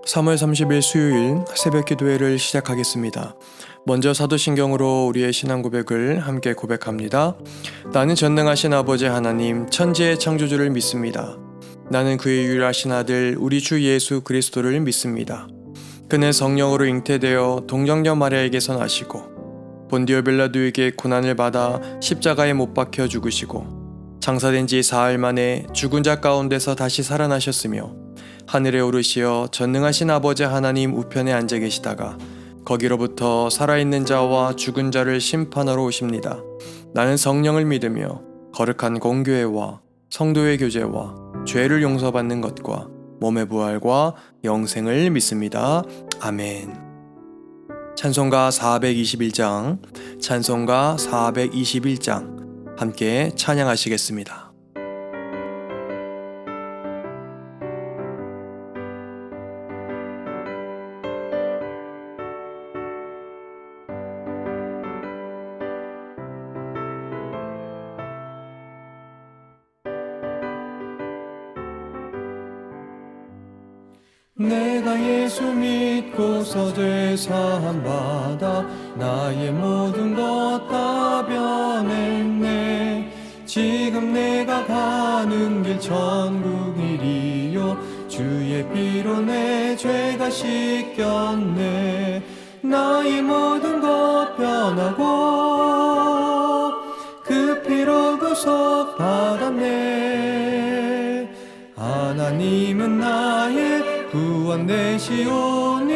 3월 30일 수요일 새벽 기도회를 시작하겠습니다. 먼저 사도신경으로 우리의 신앙 고백을 함께 고백합니다. 나는 전능하신 아버지 하나님 천지의 창조주를 믿습니다. 나는 그의 유일하신 아들 우리 주 예수 그리스도를 믿습니다. 그는 성령으로 잉태되어 동정녀 마리아에게서 나시고 본디오 빌라도에게 고난을 받아 십자가에 못 박혀 죽으시고 장사된 지 사흘 만에 죽은 자 가운데서 다시 살아나셨으며 하늘에 오르시어 전능하신 아버지 하나님 우편에 앉아 계시다가 거기로부터 살아있는 자와 죽은 자를 심판하러 오십니다. 나는 성령을 믿으며 거룩한 공교회와 성도의 교제와 죄를 용서받는 것과 몸의 부활과 영생을 믿습니다. 아멘. 찬송가 421장, 찬송가 421장 함께 찬양하시겠습니다. 내가 예수 믿고서 죄 사함 받아 나의 모든 것 다 변했네. 지금 내가 가는 길 천국이리요 주의 피로 내 죄가 씻겼네. 나의 모든 것 변하고 그 피로 구속 받았네. 하나님은 나의 구원 되시오니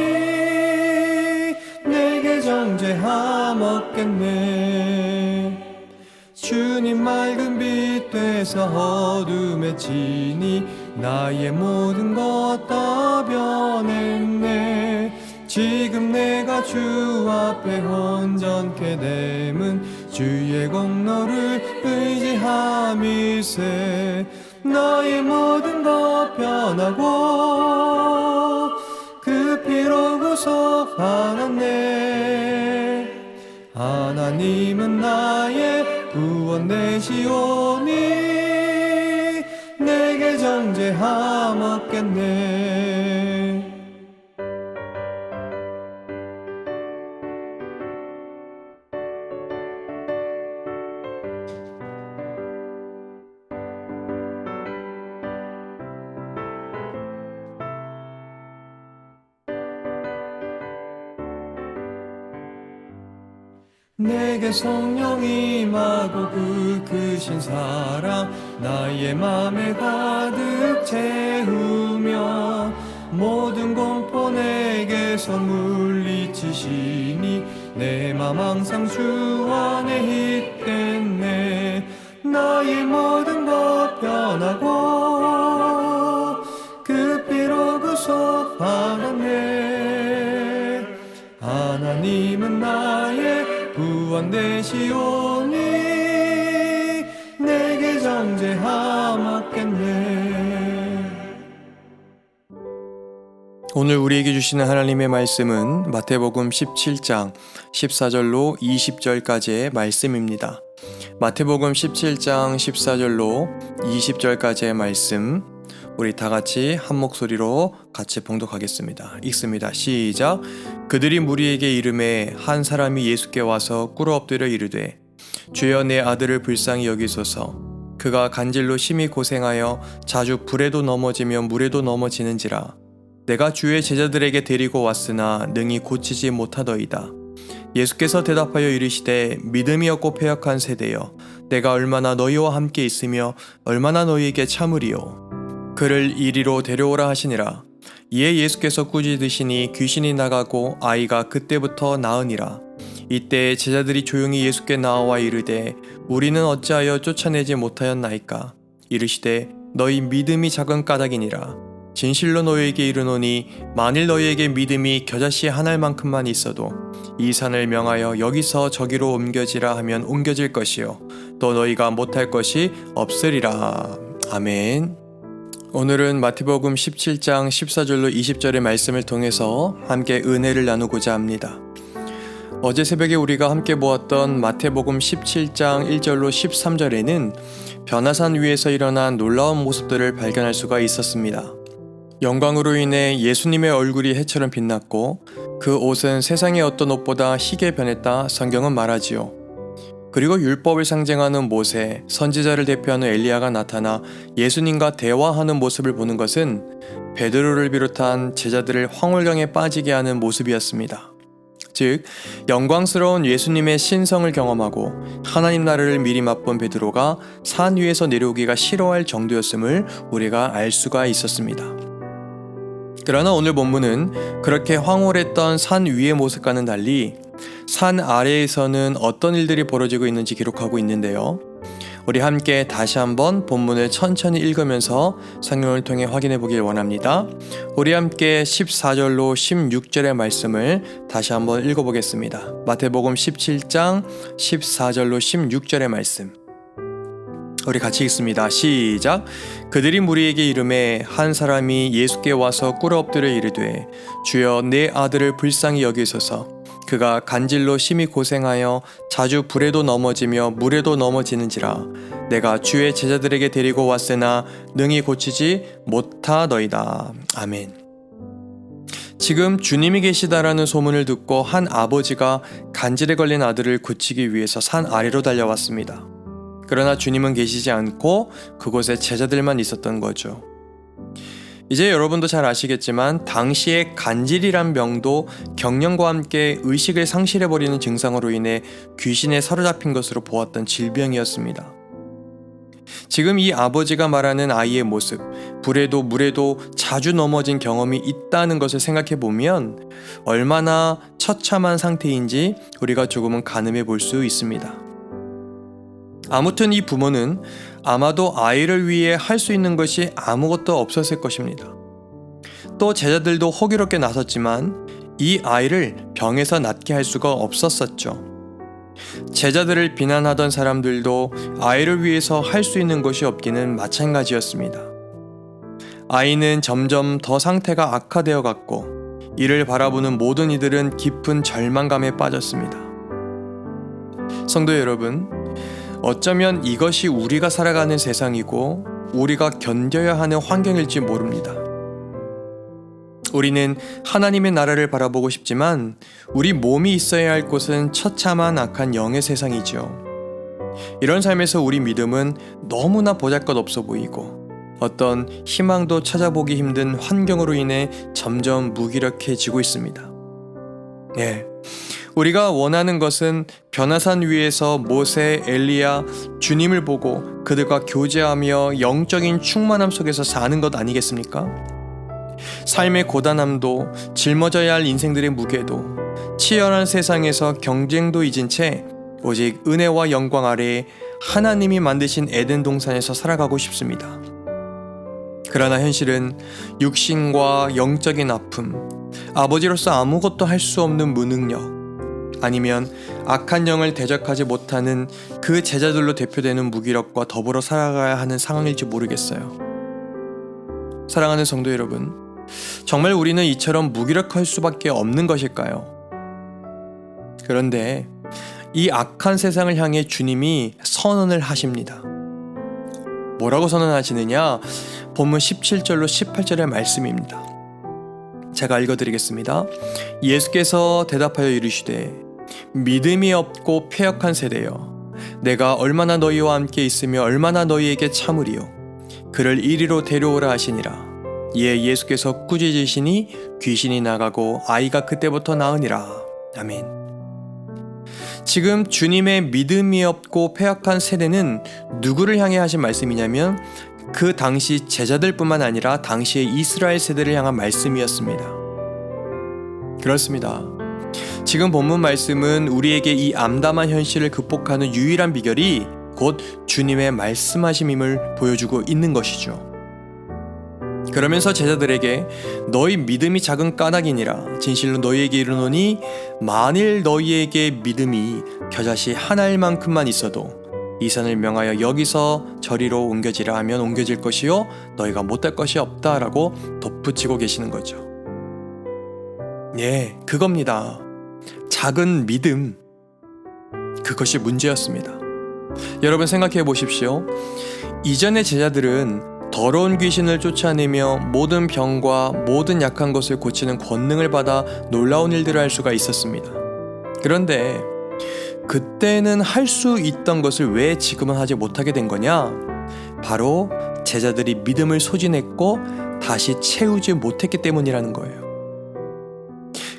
내게 정죄함 없겠네. 주님 맑은 빛 되사 어둠에 치니 나의 모든 것 다 변했네. 지금 내가 주 앞에 온전케 됨은 주의 공로를 의지함이세. 나의 모든 것 변하고 그 피로 구속 받았네. 하나님은 나의 구원 되시오니 내게 정죄함 없겠네. 내게 성령이 임하고 그 크신 사랑 나의 맘에 가득 채우며 모든 공포 내게서 물리치시니 내 맘 항상 주 안에 있겠네. 나의 모든 것 변하고 그 피로 구속 받았네. 하나님은 나의 구원 되시오니 내게 정죄함 없겠네. 오늘 우리에게 주시는 하나님의 말씀은 마태복음 17장 14절로 20절까지의 말씀입니다. 마태복음 17장 14절로 20절까지의 말씀 우리 다 같이 한 목소리로 같이 봉독하겠습니다. 읽습니다. 시작. 그들이 무리에게 이르매 한 사람이 예수께 와서 꿇어 엎드려 이르되 주여 내 아들을 불쌍히 여기소서. 그가 간질로 심히 고생하여 자주 불에도 넘어지며 물에도 넘어지는지라. 내가 주의 제자들에게 데리고 왔으나 능히 고치지 못하더이다. 예수께서 대답하여 이르시되 믿음이 없고 패역한 세대여 내가 얼마나 너희와 함께 있으며 얼마나 너희에게 참으리요. 그를 이리로 데려오라 하시니라. 이에 예수께서 꾸짖으시니 귀신이 나가고 아이가 그때부터 나으니라. 이때 제자들이 조용히 예수께 나와 이르되 우리는 어찌하여 쫓아내지 못하였나이까. 이르시되 너희 믿음이 작은 까닭이니라. 진실로 너희에게 이르노니 만일 너희에게 믿음이 겨자씨 한 알만큼만 있어도 이 산을 명하여 여기서 저기로 옮겨지라 하면 옮겨질 것이요 또 너희가 못할 것이 없으리라. 아멘. 오늘은 마태복음 17장 14절로 20절의 말씀을 통해서 함께 은혜를 나누고자 합니다. 어제 새벽에 우리가 함께 보았던 마태복음 17장 1절로 13절에는 변화산 위에서 일어난 놀라운 모습들을 발견할 수가 있었습니다. 영광으로 인해 예수님의 얼굴이 해처럼 빛났고 그 옷은 세상의 어떤 옷보다 희게 변했다 성경은 말하지요. 그리고 율법을 상징하는 모세, 선지자를 대표하는 엘리야가 나타나 예수님과 대화하는 모습을 보는 것은 베드로를 비롯한 제자들을 황홀경에 빠지게 하는 모습이었습니다. 즉, 영광스러운 예수님의 신성을 경험하고 하나님 나라를 미리 맛본 베드로가 산 위에서 내려오기가 싫어할 정도였음을 우리가 알 수가 있었습니다. 그러나 오늘 본문은 그렇게 황홀했던 산 위의 모습과는 달리 산 아래에서는 어떤 일들이 벌어지고 있는지 기록하고 있는데요. 우리 함께 다시 한번 본문을 천천히 읽으면서 성경을 통해 확인해 보길 원합니다. 우리 함께 14절로 16절의 말씀을 다시 한번 읽어보겠습니다. 마태복음 17장 14절로 16절의 말씀. 우리 같이 읽습니다. 시작. 그들이 무리에게 이르매 한 사람이 예수께 와서 꿇어 엎드려 이르되 주여 내 아들을 불쌍히 여기소서. 그가 간질로 심히 고생하여 자주 불에도 넘어지며 물에도 넘어지는지라. 내가 주의 제자들에게 데리고 왔으나 능히 고치지 못하더이다. 아멘. 지금 주님이 계시다라는 소문을 듣고 한 아버지가 간질에 걸린 아들을 고치기 위해서 산 아래로 달려왔습니다. 그러나 주님은 계시지 않고 그곳에 제자들만 있었던 거죠. 이제 여러분도 잘 아시겠지만 당시에 간질이란 병도 경련과 함께 의식을 상실해버리는 증상으로 인해 귀신에 사로잡힌 것으로 보았던 질병이었습니다. 지금 이 아버지가 말하는 아이의 모습, 불에도 물에도 자주 넘어진 경험이 있다는 것을 생각해보면 얼마나 처참한 상태인지 우리가 조금은 가늠해 볼 수 있습니다. 아무튼 이 부모는 아마도 아이를 위해 할 수 있는 것이 아무것도 없었을 것입니다. 또 제자들도 호기롭게 나섰지만 이 아이를 병에서 낫게 할 수가 없었었죠. 제자들을 비난하던 사람들도 아이를 위해서 할 수 있는 것이 없기는 마찬가지였습니다. 아이는 점점 더 상태가 악화되어 갔고 이를 바라보는 모든 이들은 깊은 절망감에 빠졌습니다. 성도 여러분, 어쩌면 이것이 우리가 살아가는 세상이고 우리가 견뎌야 하는 환경일지 모릅니다. 우리는 하나님의 나라를 바라보고 싶지만 우리 몸이 있어야 할 곳은 처참한 악한 영의 세상이죠. 이런 삶에서 우리 믿음은 너무나 보잘것없어 보이고 어떤 희망도 찾아보기 힘든 환경으로 인해 점점 무기력해지고 있습니다. 우리가 원하는 것은 변화산 위에서 모세, 엘리야, 주님을 보고 그들과 교제하며 영적인 충만함 속에서 사는 것 아니겠습니까? 삶의 고단함도 짊어져야 할 인생들의 무게도 치열한 세상에서 경쟁도 잊은 채 오직 은혜와 영광 아래에 하나님이 만드신 에덴 동산에서 살아가고 싶습니다. 그러나 현실은 육신과 영적인 아픔, 아버지로서 아무것도 할 수 없는 무능력, 아니면 악한 영을 대적하지 못하는 그 제자들로 대표되는 무기력과 더불어 살아가야 하는 상황일지 모르겠어요. 사랑하는 성도 여러분, 정말 우리는 이처럼 무기력할 수밖에 없는 것일까요? 그런데 이 악한 세상을 향해 주님이 선언을 하십니다. 뭐라고 선언하시느냐? 본문 17절로 18절의 말씀입니다. 제가 읽어드리겠습니다. 예수께서 대답하여 이르시되 믿음이 없고 패역한 세대여, 내가 얼마나 너희와 함께 있으며 얼마나 너희에게 참으리요. 그를 이리로 데려오라 하시니라. 이에 예수께서 꾸짖으시니 귀신이 나가고 아이가 그때부터 나으니라. 아멘. 지금 주님의 믿음이 없고 패역한 세대는 누구를 향해 하신 말씀이냐면 그 당시 제자들뿐만 아니라 당시의 이스라엘 세대를 향한 말씀이었습니다. 그렇습니다. 지금 본문 말씀은 우리에게 이 암담한 현실을 극복하는 유일한 비결이 곧 주님의 말씀하심임을 보여주고 있는 것이죠. 그러면서 제자들에게 너희 믿음이 작은 까닭이니라. 진실로 너희에게 이르노니 만일 너희에게 믿음이 겨자씨 한 알만큼만 있어도 이 산을 명하여 여기서 저리로 옮겨지라 하면 옮겨질 것이요 너희가 못할 것이 없다라고 덧붙이고 계시는 거죠. 그겁니다. 작은 믿음, 그것이 문제였습니다. 여러분 생각해 보십시오. 이전의 제자들은 더러운 귀신을 쫓아내며 모든 병과 모든 약한 것을 고치는 권능을 받아 놀라운 일들을 할 수가 있었습니다. 그런데 그때는 할 수 있던 것을 왜 지금은 하지 못하게 된 거냐? 바로 제자들이 믿음을 소진했고 다시 채우지 못했기 때문이라는 거예요.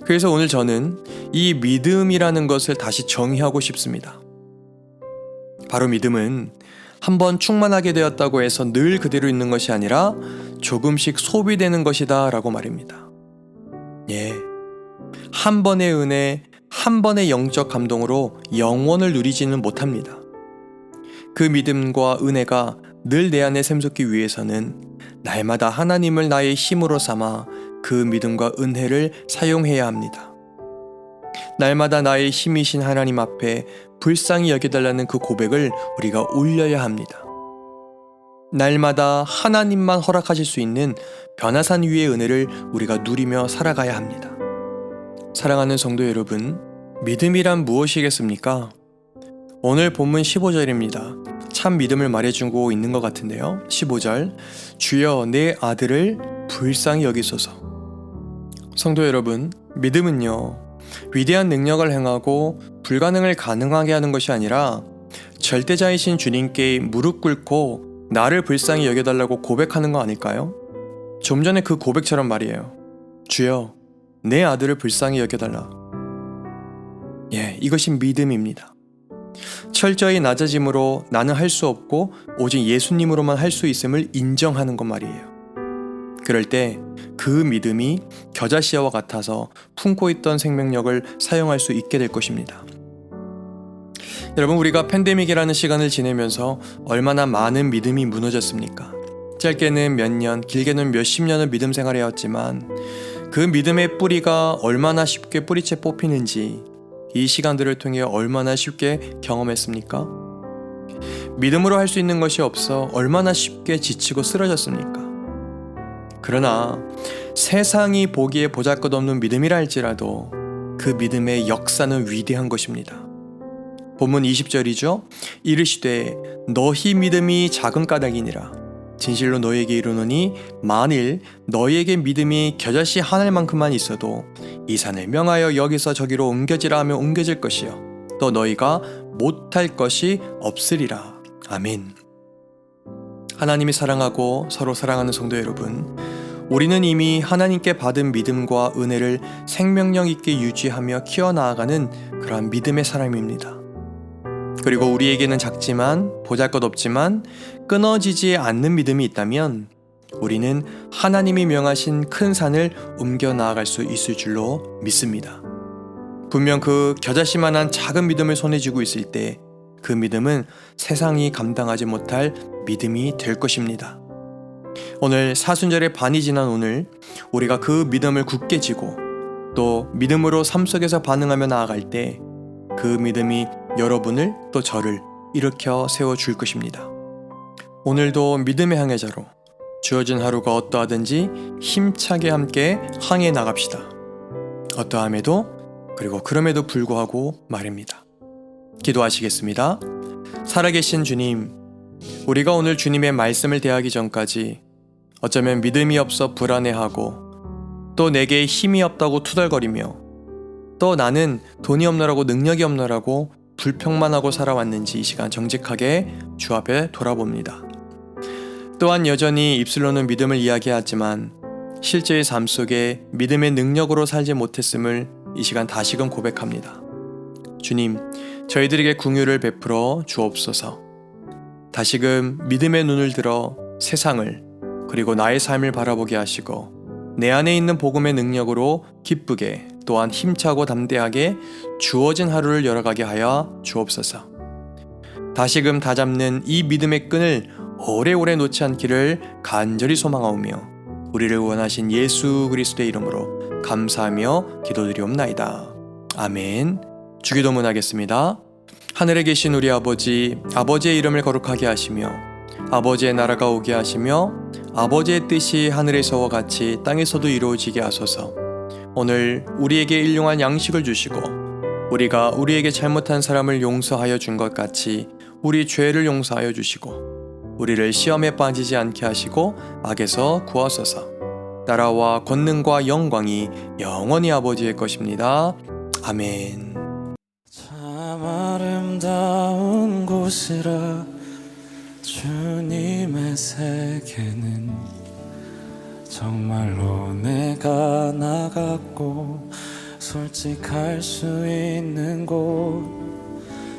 그래서 오늘 저는 이 믿음이라는 것을 다시 정의하고 싶습니다. 바로 믿음은 한번 충만하게 되었다고 해서 늘 그대로 있는 것이 아니라 조금씩 소비되는 것이다 라고 말입니다. 한 번의 은혜, 한 번의 영적 감동으로 영원을 누리지는 못합니다. 그 믿음과 은혜가 늘 내 안에 샘솟기 위해서는 날마다 하나님을 나의 힘으로 삼아 그 믿음과 은혜를 사용해야 합니다. 날마다 나의 힘이신 하나님 앞에 불쌍히 여겨달라는 그 고백을 우리가 올려야 합니다. 날마다 하나님만 허락하실 수 있는 변화산 위의 은혜를 우리가 누리며 살아가야 합니다. 사랑하는 성도 여러분, 믿음이란 무엇이겠습니까? 오늘 본문 15절입니다. 참 믿음을 말해주고 있는 것 같은데요. 15절, 주여 내 아들을 불쌍히 여기소서. 성도 여러분, 믿음은요, 위대한 능력을 행하고 불가능을 가능하게 하는 것이 아니라 절대자이신 주님께 무릎 꿇고 나를 불쌍히 여겨달라고 고백하는 거 아닐까요? 좀 전에 그 고백처럼 말이에요. 주여 내 아들을 불쌍히 여겨달라. 이것이 믿음입니다. 철저히 낮아짐으로 나는 할 수 없고 오직 예수님으로만 할 수 있음을 인정하는 것 말이에요. 그럴 때 그 믿음이 겨자씨와 같아서 품고 있던 생명력을 사용할 수 있게 될 것입니다. 여러분, 우리가 팬데믹이라는 시간을 지내면서 얼마나 많은 믿음이 무너졌습니까? 짧게는 몇 년, 길게는 몇십 년을 믿음 생활해왔지만 그 믿음의 뿌리가 얼마나 쉽게 뿌리채 뽑히는지 이 시간들을 통해 얼마나 쉽게 경험했습니까? 믿음으로 할 수 있는 것이 없어 얼마나 쉽게 지치고 쓰러졌습니까? 그러나 세상이 보기에 보잘것없는 믿음이라 할지라도 그 믿음의 역사는 위대한 것입니다. 본문 20절이죠. 이르시되 너희 믿음이 작은 까닭이니라. 진실로 너희에게 이르노니 만일 너희에게 믿음이 겨자씨 하늘만큼만 있어도 이 산을 명하여 여기서 저기로 옮겨지라 하면 옮겨질 것이요 또 너희가 못할 것이 없으리라. 아멘. 하나님이 사랑하고 서로 사랑하는 성도 여러분, 우리는 이미 하나님께 받은 믿음과 은혜를 생명력 있게 유지하며 키워나가는 그러한 믿음의 사람입니다. 그리고 우리에게는 작지만 보잘것없지만 끊어지지 않는 믿음이 있다면 우리는 하나님이 명하신 큰 산을 옮겨 나아갈 수 있을 줄로 믿습니다. 분명 그 겨자씨만한 작은 믿음을 손에 쥐고 있을 때 그 믿음은 세상이 감당하지 못할 믿음이 될 것입니다. 오늘 사순절의 반이 지난 오늘 우리가 그 믿음을 굳게 쥐고 또 믿음으로 삶 속에서 반응하며 나아갈 때 그 믿음이 여러분을 또 저를 일으켜 세워줄 것입니다. 오늘도 믿음의 항해자로 주어진 하루가 어떠하든지 힘차게 함께 항해 나갑시다. 어떠함에도 그리고 그럼에도 불구하고 말입니다. 기도하시겠습니다. 살아계신 주님, 우리가 오늘 주님의 말씀을 대하기 전까지 어쩌면 믿음이 없어 불안해하고 또 내게 힘이 없다고 투덜거리며 또 나는 돈이 없노라고 능력이 없노라고 불평만 하고 살아왔는지 이 시간 정직하게 주 앞에 돌아봅니다. 또한 여전히 입술로는 믿음을 이야기하지만 실제의 삶 속에 믿음의 능력으로 살지 못했음을 이 시간 다시금 고백합니다. 주님, 저희들에게 긍휼을 베풀어 주옵소서. 다시금 믿음의 눈을 들어 세상을 그리고 나의 삶을 바라보게 하시고 내 안에 있는 복음의 능력으로 기쁘게 또한 힘차고 담대하게 주어진 하루를 열어가게 하여 주옵소서. 다시금 다잡는 이 믿음의 끈을 오래오래 놓지 않기를 간절히 소망하오며 우리를 원하신 예수 그리스도의 이름으로 감사하며 기도드리옵나이다. 아멘. 주기도문 하겠습니다. 하늘에 계신 우리 아버지, 아버지의 이름을 거룩하게 하시며 아버지의 나라가 오게 하시며 아버지의 뜻이 하늘에서와 같이 땅에서도 이루어지게 하소서. 오늘 우리에게 일용할 양식을 주시고 우리가 우리에게 잘못한 사람을 용서하여 준 것 같이 우리 죄를 용서하여 주시고 우리를 시험에 빠지지 않게 하시고 악에서 구하소서. 나라와 권능과 영광이 영원히 아버지의 것입니다. 아멘. 참 아름다운 곳이라 주님의 세계는 정말로 내가 나갔고 솔직할 수 있는 곳,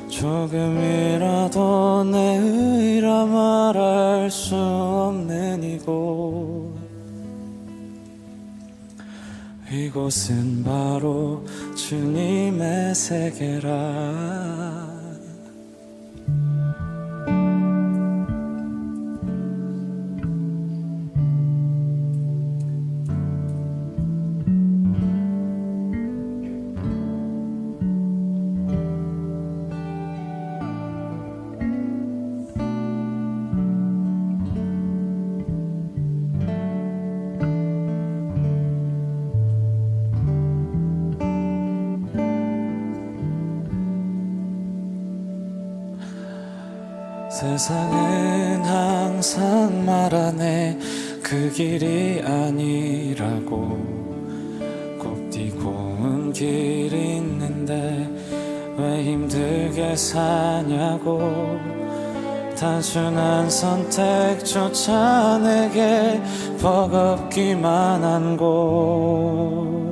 조금이라도 내 의라 말할 수 없는 이곳, 이곳은 바로 주님의 세계라. 세상은 항상 말하네 그 길이 아니라고. 곱디고 온 길이 있는데 왜 힘들게 사냐고. 단순한 선택조차 내게 버겁기만 한 곳.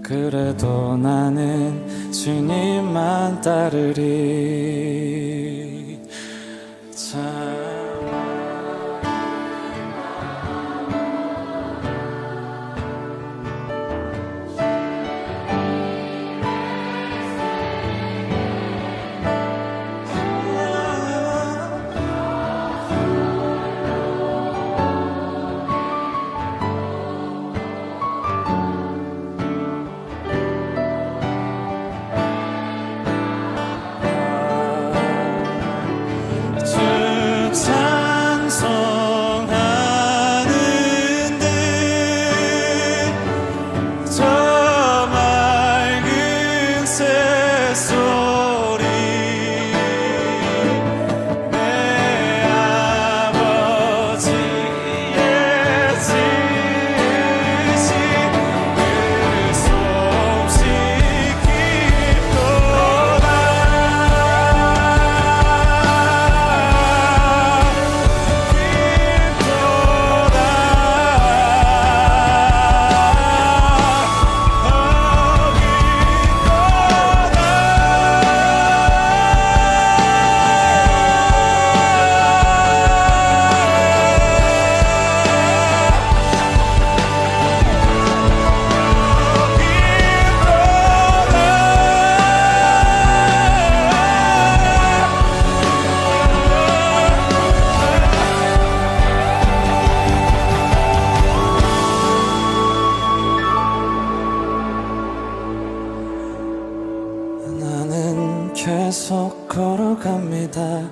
그래도 나는 주님만 따르리. 나는 계속 걸어갑니다.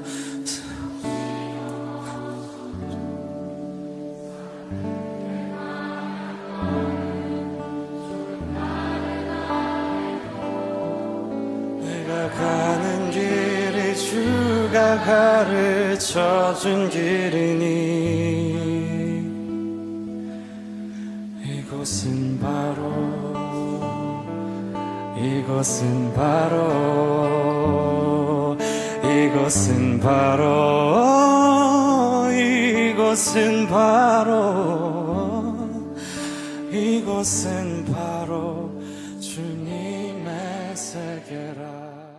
내가 가는 길이 주가 가르쳐준 길이니 이곳은 바로 이곳은 바로 이곳은 바로 이곳은 바로 이곳은 바로 주님의 세계라.